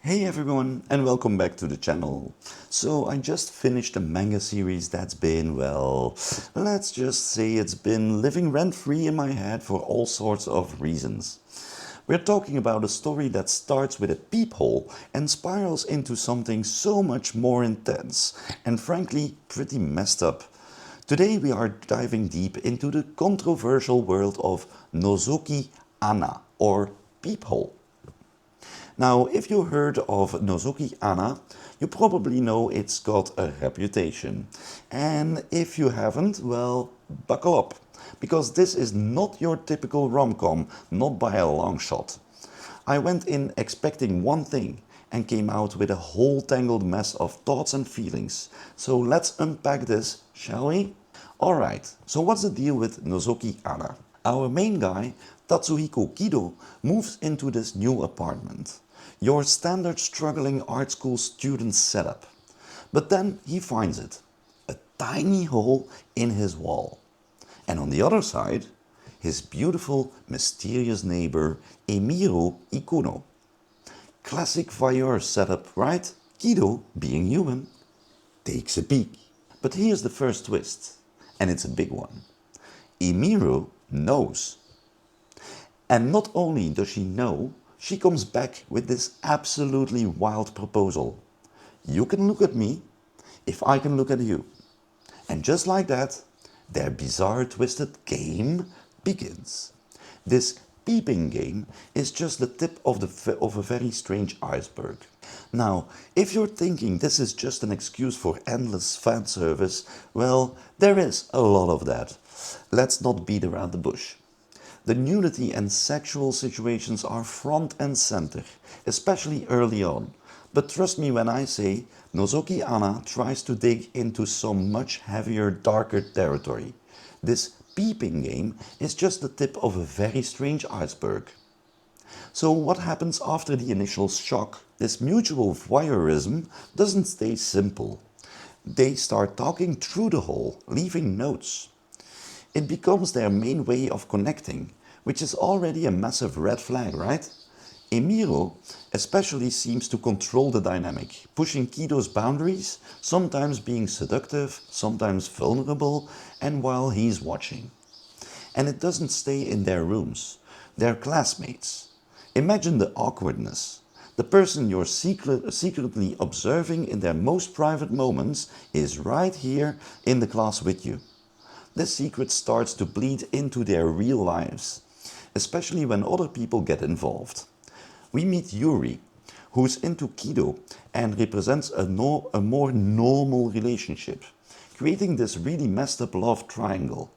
Hey everyone, and welcome back to the channel. So I just finished a manga series that's been, well, let's just say it's been living rent-free in my head for all sorts of reasons. We're talking about a story that starts with a peephole and spirals into something so much more intense and frankly pretty messed up. Today we are diving deep into the controversial world of Nozoki Ana, or Peephole. Now, if you heard of Nozoki Ana, you probably know it's got a reputation. And if you haven't, well, buckle up, because this is not your typical rom-com, not by a long shot. I went in expecting one thing and came out with a whole tangled mess of thoughts and feelings. So let's unpack this, shall we? Alright, so what's the deal with Nozoki Ana? Our main guy, Tatsuhiko Kido, moves into this new apartment. Your standard struggling art school student setup. But then he finds it. A tiny hole in his wall. And on the other side, his beautiful, mysterious neighbor, Emiru Ikuno. Classic voyeur setup, right? Kido, being human, takes a peek. But here's the first twist, and it's a big one. Emiru knows. And not only does she know, she comes back with this absolutely wild proposal. You can look at me if I can look at you. And just like that, their bizarre twisted game begins. This peeping game is just the tip of a very strange iceberg. Now, if you're thinking this is just an excuse for endless fan service, well, there is a lot of that. Let's not beat around the bush. The nudity and sexual situations are front and center, especially early on. But trust me when I say, Nozoki Ana tries to dig into some much heavier, darker territory. This peeping game is just the tip of a very strange iceberg. So what happens after the initial shock? This mutual voyeurism doesn't stay simple. They start talking through the hole, leaving notes. It becomes their main way of connecting, which is already a massive red flag, right? Emiru especially seems to control the dynamic, pushing Kido's boundaries, sometimes being seductive, sometimes vulnerable, and while he's watching. And it doesn't stay in their rooms. They're classmates. Imagine the awkwardness. The person you're secretly observing in their most private moments is right here in the class with you. This secret starts to bleed into their real lives, especially when other people get involved. We meet Yuri, who's into Kido and represents a more normal relationship, creating this really messed up love triangle.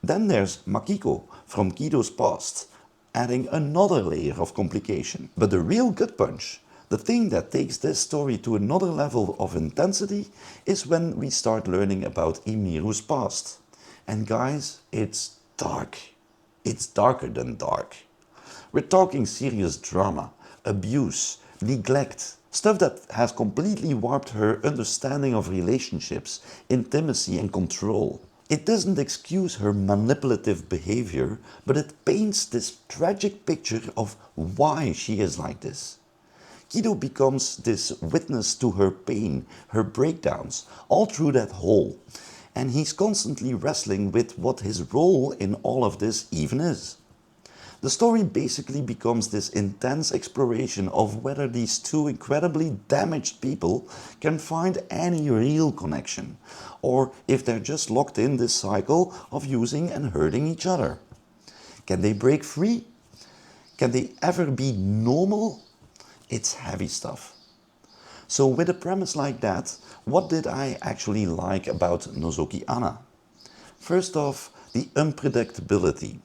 Then there's Makiko from Kido's past, adding another layer of complication. But the real gut punch, the thing that takes this story to another level of intensity, is when we start learning about Emiru's past. And guys, it's dark. It's darker than dark. We're talking serious drama, abuse, neglect, stuff that has completely warped her understanding of relationships, intimacy and control. It doesn't excuse her manipulative behavior, but it paints this tragic picture of why she is like this. Kido becomes this witness to her pain, her breakdowns, all through that hole. And he's constantly wrestling with what his role in all of this even is. The story basically becomes this intense exploration of whether these two incredibly damaged people can find any real connection, or if they're just locked in this cycle of using and hurting each other. Can they break free? Can they ever be normal? It's heavy stuff. So with a premise like that, what did I actually like about Nozoki Ana? First off, the unpredictability.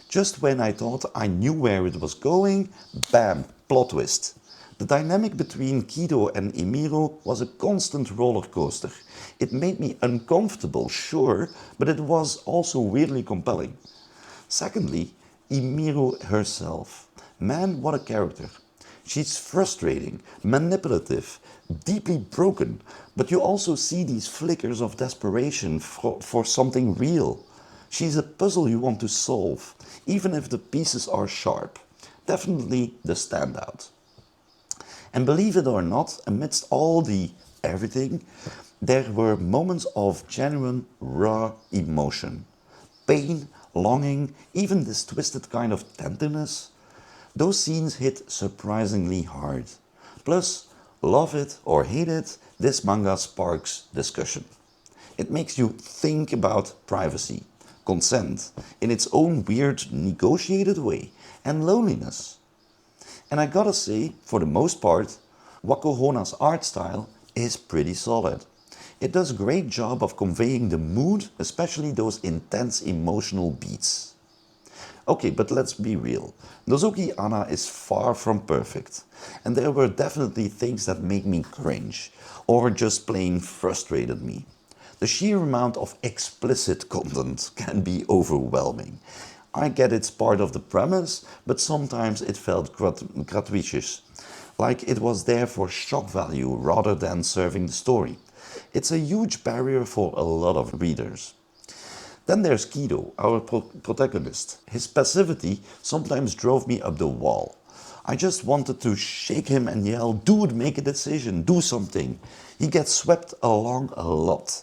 Just when I thought I knew where it was going, bam, plot twist. The dynamic between Kido and Emiru was a constant roller coaster. It made me uncomfortable, sure, but it was also weirdly compelling. Secondly, Emiru herself. Man, what a character. She's frustrating, manipulative, deeply broken, but you also see these flickers of desperation for something real. She's a puzzle you want to solve, even if the pieces are sharp. Definitely the standout. And believe it or not, amidst all the everything, there were moments of genuine raw emotion. Pain, longing, even this twisted kind of tenderness. Those scenes hit surprisingly hard. Plus, love it or hate it, this manga sparks discussion. It makes you think about privacy, consent, in its own weird, negotiated way, and loneliness. And I gotta say, for the most part, Wakoh Honna's art style is pretty solid. It does a great job of conveying the mood, especially those intense emotional beats. Okay, but let's be real. Nozoki Ana is far from perfect. And there were definitely things that made me cringe, or just plain frustrated me. The sheer amount of explicit content can be overwhelming. I get it's part of the premise, but sometimes it felt gratuitous, like it was there for shock value rather than serving the story. It's a huge barrier for a lot of readers. Then there's Kido, our protagonist. His passivity sometimes drove me up the wall. I just wanted to shake him and yell, "Dude, make a decision, do something." He gets swept along a lot.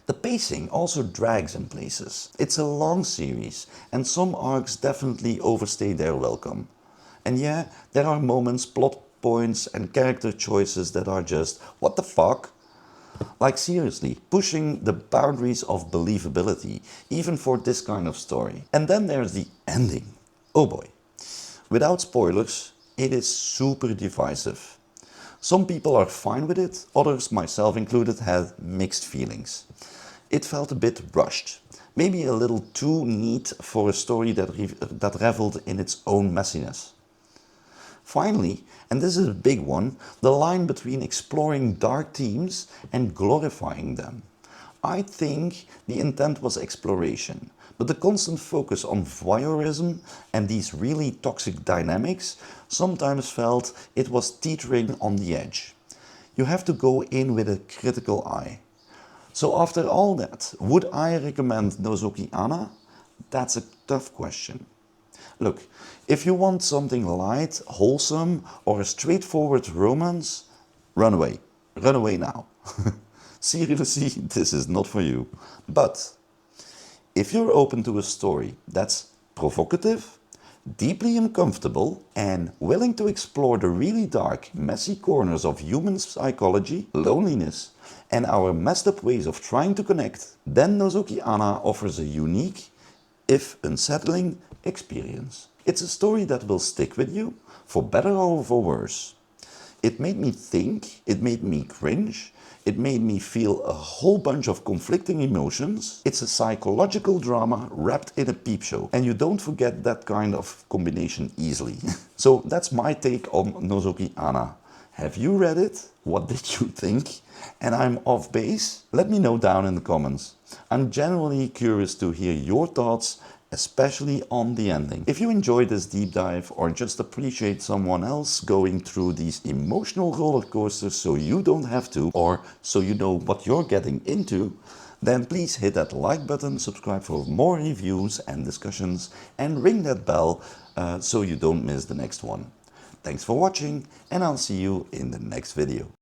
The pacing also drags in places. It's a long series, and some arcs definitely overstay their welcome. And yeah, there are moments, plot points and character choices that are just, what the fuck? Like seriously, pushing the boundaries of believability, even for this kind of story. And then there's the ending. Oh boy. Without spoilers, it is super divisive. Some people are fine with it, others, myself included, had mixed feelings. It felt a bit rushed, maybe a little too neat for a story that reveled in its own messiness. Finally, and this is a big one, the line between exploring dark themes and glorifying them. I think the intent was exploration, but the constant focus on voyeurism and these really toxic dynamics sometimes felt it was teetering on the edge. You have to go in with a critical eye. So after all that, would I recommend Nozoki Ana? That's a tough question. Look, if you want something light, wholesome, or a straightforward romance, run away. Run away now. Seriously, this is not for you. But if you're open to a story that's provocative, deeply uncomfortable, and willing to explore the really dark, messy corners of human psychology, loneliness, and our messed up ways of trying to connect, then Nozoki Ana offers a unique, if unsettling, experience. It's a story that will stick with you, for better or for worse. It made me think, it made me cringe, it made me feel a whole bunch of conflicting emotions. It's a psychological drama wrapped in a peep show, and you don't forget that kind of combination easily. So that's my take on Nozoki Ana. Have you read it? What did you think? And I'm off base? Let me know down in the comments. I'm genuinely curious to hear your thoughts, especially on the ending. If you enjoyed this deep dive or just appreciate someone else going through these emotional roller coasters so you don't have to, or so you know what you're getting into, then please hit that like button, subscribe for more reviews and discussions, and ring that bell so you don't miss the next one. Thanks for watching, and I'll see you in the next video.